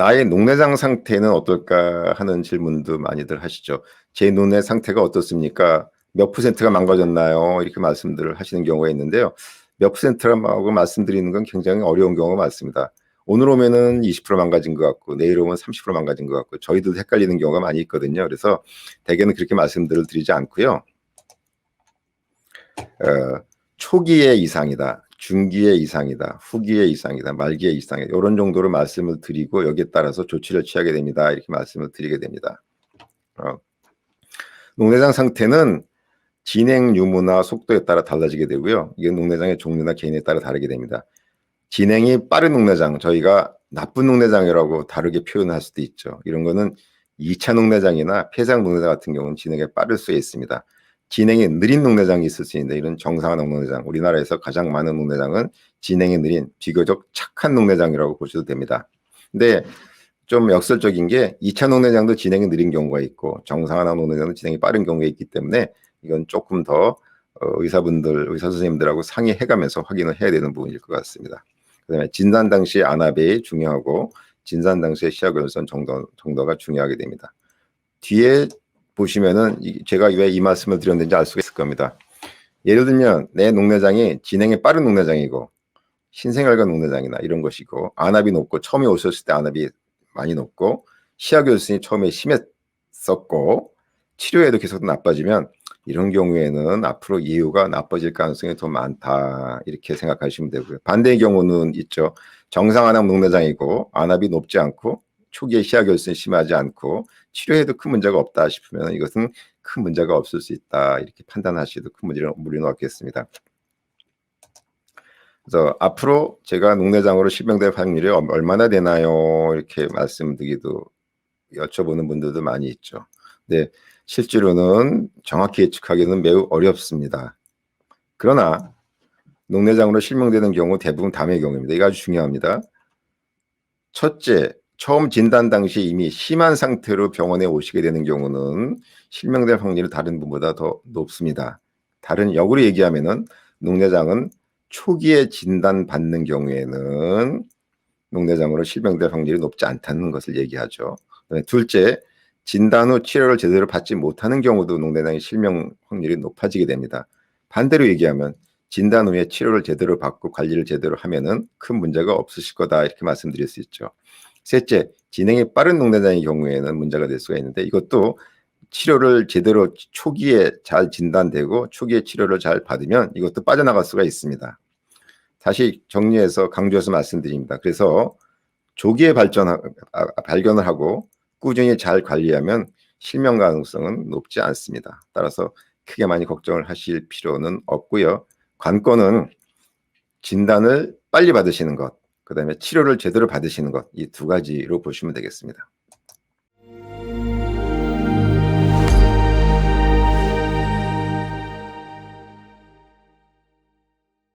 나의 녹내장 상태는 어떨까 하는 질문도 많이들 하시죠. 제 녹내 상태가 어떻습니까? 몇 %가 망가졌나요? 이렇게 말씀들을 하시는 경우가 있는데요. 몇 %라고 말씀드리는 건 굉장히 어려운 경우가 많습니다. 오늘 오면은 20% 망가진 것 같고 내일 오면 30% 망가진 것 같고 저희도 헷갈리는 경우가 많이 있거든요. 그래서 대개는 그렇게 말씀들을 드리지 않고요. 초기의 이상이다, 중기의 이상이다, 후기의 이상이다, 말기의 이상이다, 이런 정도로 말씀을 드리고 여기에 따라서 조치를 취하게 됩니다. 이렇게 말씀을 드리게 됩니다. 녹내장 상태는 진행 유무나 속도에 따라 달라지게 되고요. 이게 녹내장의 종류나 개인에 따라 다르게 됩니다. 진행이 빠른 녹내장, 저희가 나쁜 녹내장이라고 다르게 표현할 수도 있죠. 이런 거는 2차 녹내장이나 폐장 녹내장 같은 경우는 진행이 빠를 수 있습니다. 진행이 느린 녹내장이 있을 수 있는데 이런 정상한 녹내장, 우리나라에서 가장 많은 녹내장은 진행이 느린 비교적 착한 녹내장이라고 보셔도 됩니다. 근데 좀 역설적인 게 2차 녹내장도 진행이 느린 경우가 있고 정상한 녹내장도 진행이 빠른 경우가 있기 때문에 이건 조금 더 의사분들, 의사 선생님들하고 상의해가면서 확인을 해야 되는 부분일 것 같습니다. 그다음에 진단 당시 안압이 중요하고 진단 당시의 시야결선 정도가 중요하게 됩니다. 뒤에 보시면은 제가 왜 이 말씀을 드렸는지 알 수가 있을 겁니다. 예를 들면 내 녹내장이 진행이 빠른 녹내장이고 신생활관 녹내장이나 이런 것이고 안압이 높고 처음에 오셨을 때 안압이 많이 높고 시야결선이 처음에 심했었고 치료에도 계속 나빠지면 이런 경우에는 앞으로 이유가 나빠질 가능성이 더 많다 이렇게 생각하시면 되고요. 반대의 경우는 있죠. 정상 안압 녹내장이고 안압이 높지 않고 초기에 시야결선이 심하지 않고 치료해도 큰 문제가 없다 싶으면 이것은 큰 문제가 없을 수 있다 이렇게 판단하셔도 큰 무리는 없겠습니다. 그래서 앞으로 제가 녹내장으로 실명될 확률이 얼마나 되나요? 이렇게 말씀드리기도 여쭤보는 분들도 많이 있죠. 근데 실제로는 정확히 예측하기는 매우 어렵습니다. 그러나 녹내장으로 실명되는 경우 대부분 다음의 경우입니다. 이거 아주 중요합니다. 첫째, 처음 진단 당시 이미 심한 상태로 병원에 오시게 되는 경우는 실명될 확률이 다른 분보다 더 높습니다. 다른 역으로 얘기하면은 녹내장은 초기에 진단받는 경우에는 녹내장으로 실명될 확률이 높지 않다는 것을 얘기하죠. 둘째, 진단 후 치료를 제대로 받지 못하는 경우도 녹내장의 실명 확률이 높아지게 됩니다. 반대로 얘기하면 진단 후에 치료를 제대로 받고 관리를 제대로 하면은 큰 문제가 없으실 거다 이렇게 말씀드릴 수 있죠. 셋째, 진행이 빠른 녹내장의 경우에는 문제가 될 수가 있는데 이것도 치료를 제대로 초기에 잘 진단되고 초기에 치료를 잘 받으면 이것도 빠져나갈 수가 있습니다. 다시 정리해서 강조해서 말씀드립니다. 그래서 조기에 발견을 하고 꾸준히 잘 관리하면 실명 가능성은 높지 않습니다. 따라서 크게 많이 걱정을 하실 필요는 없고요. 관건은 진단을 빨리 받으시는 것, 그다음에 치료를 제대로 받으시는 것, 이 두 가지로 보시면 되겠습니다.